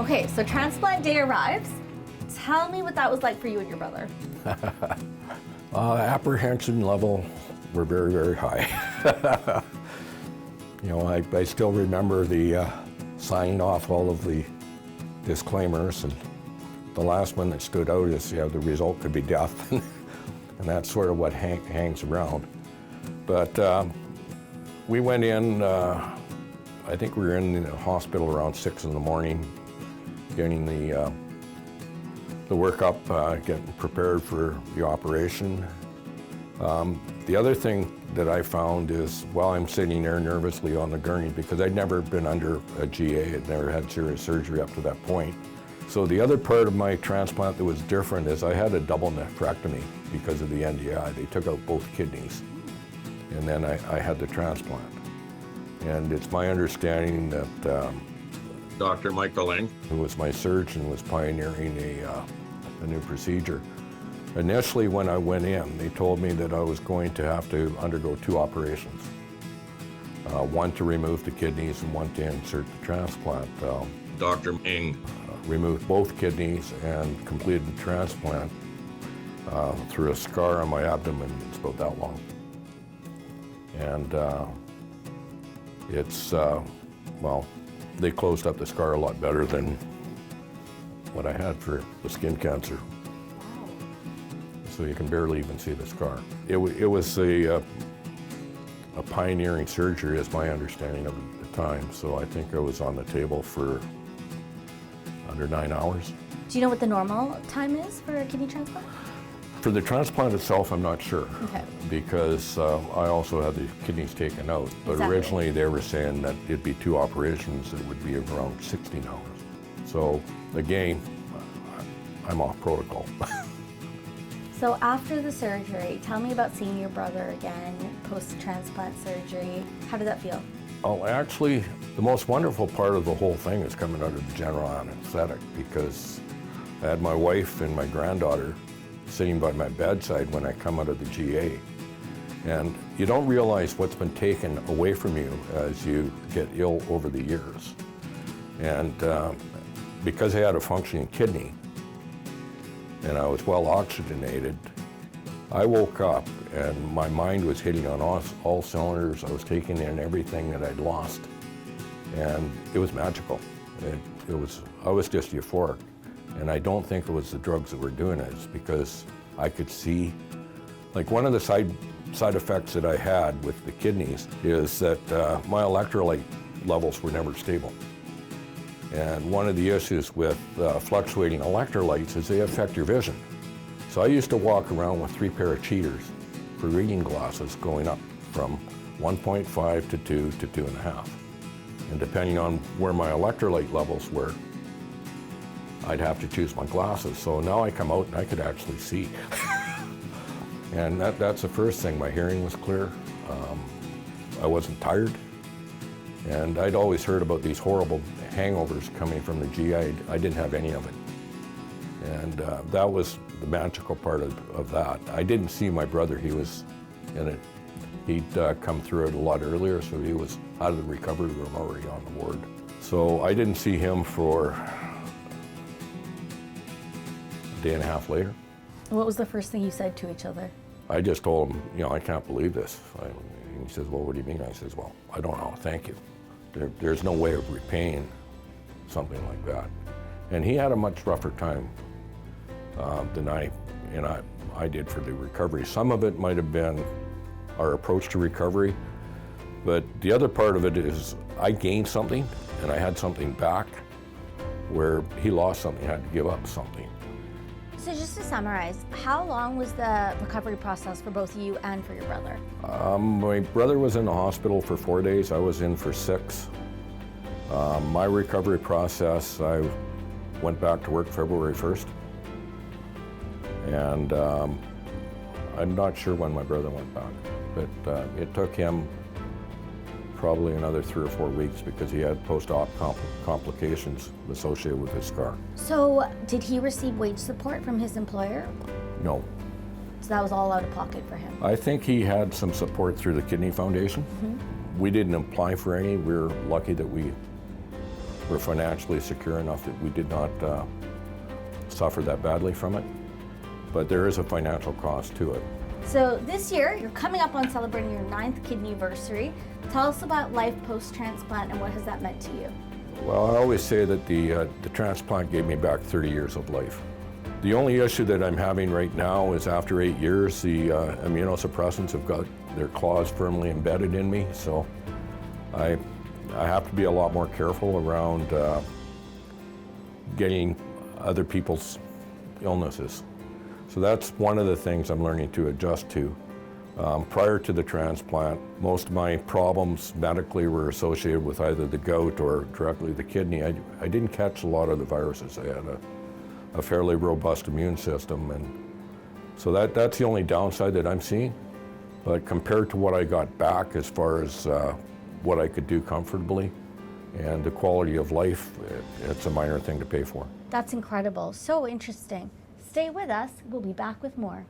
Okay, so transplant day arrives. Tell me what that was like for you and your brother. Apprehension level were very, very high. You know, I still remember the signing off all of the disclaimers, and the last one that stood out is, the result could be death, and that's sort of what hangs around. But we went in, I think we were in the hospital around 6 in the morning, getting the workup, getting prepared for the operation. The other thing that I found is, while I'm sitting there nervously on the gurney, because I'd never been under a GA, I'd never had serious surgery up to that point. So the other part of my transplant that was different is I had a double nephrectomy because of the NDI. They took out both kidneys, and then I had the transplant. And it's my understanding that Dr. Michael Eng, who was my surgeon, was pioneering a new procedure. Initially, when I went in, they told me that I was going to have to undergo 2 operations. One to remove the kidneys and one to insert the transplant. Dr. Eng removed both kidneys and completed the transplant through a scar on my abdomen. It's about that long. And well, they closed up the scar a lot better than what I had for the skin cancer. So you can barely even see the scar. It was a pioneering surgery, is my understanding of the time. So I think I was on the table for under 9 hours. Do you know what the normal time is for a kidney transplant? For the transplant itself, I'm not sure. Okay. Because I also had the kidneys taken out. But Exactly. Originally they were saying that it'd be 2 operations, it would be around 16 hours. So again, I'm off protocol. So after the surgery, tell me about seeing your brother again, post-transplant surgery. How did that feel? Oh, actually, the most wonderful part of the whole thing is coming out of the general anesthetic, because I had my wife and my granddaughter sitting by my bedside when I come out of the GA. And you don't realize what's been taken away from you as you get ill over the years. And because I had a functioning kidney, and I was well oxygenated, I woke up and my mind was hitting on all cylinders. I was taking in everything that I'd lost, and it was magical. I was just euphoric, and I don't think it was the drugs that were doing it. It's because I could see, like, one of the side effects that I had with the kidneys is that my electrolyte levels were never stable. And one of the issues with fluctuating electrolytes is they affect your vision. So I used to walk around with 3 pair of cheaters for reading glasses, going up from 1.5 to 2 to 2.5. And depending on where my electrolyte levels were, I'd have to choose my glasses. So now I come out and I could actually see. And that's the first thing. My hearing was clear. I wasn't tired. And I'd always heard about these horrible hangovers coming from the GI. I didn't have any of it. And that was the magical part of that. I didn't see my brother. He was in it. He'd come through it a lot earlier, so he was out of the recovery room already on the ward. So I didn't see him for a day and a half later. What was the first thing you said to each other? I just told him, I can't believe this. And he says, well, what do you mean? I says, well, I don't know, thank you. There's no way of repaying something like that. And he had a much rougher time than I did for the recovery. Some of it might have been our approach to recovery, but the other part of it is I gained something and I had something back, where he lost something, had to give up something. So just to summarize, how long was the recovery process for both you and for your brother? My brother was in the hospital for 4 days. I was in for 6. My recovery process, I went back to work February 1st. And I'm not sure when my brother went back, but it took him probably another 3 or 4 weeks because he had post-op complications associated with his scar. So did he receive wage support from his employer? No. So that was all out of pocket for him? I think he had some support through the Kidney Foundation. Mm-hmm. We didn't apply for any. We were lucky that we we're financially secure enough that we did not suffer that badly from it. But there is a financial cost to it. So this year, you're coming up on celebrating your 9th kidney anniversary. Tell us about life post-transplant and what has that meant to you? Well, I always say that the transplant gave me back 30 years of life. The only issue that I'm having right now is after 8 years, the immunosuppressants have got their claws firmly embedded in me, so I have to be a lot more careful around getting other people's illnesses. So that's one of the things I'm learning to adjust to. Prior to the transplant, most of my problems medically were associated with either the gout or directly the kidney. I didn't catch a lot of the viruses. I had a fairly robust immune system, and so that's the only downside that I'm seeing. But compared to what I got back as far as what I could do comfortably and the quality of life, it's a minor thing to pay for. That's incredible. So interesting. Stay with us. We'll be back with more.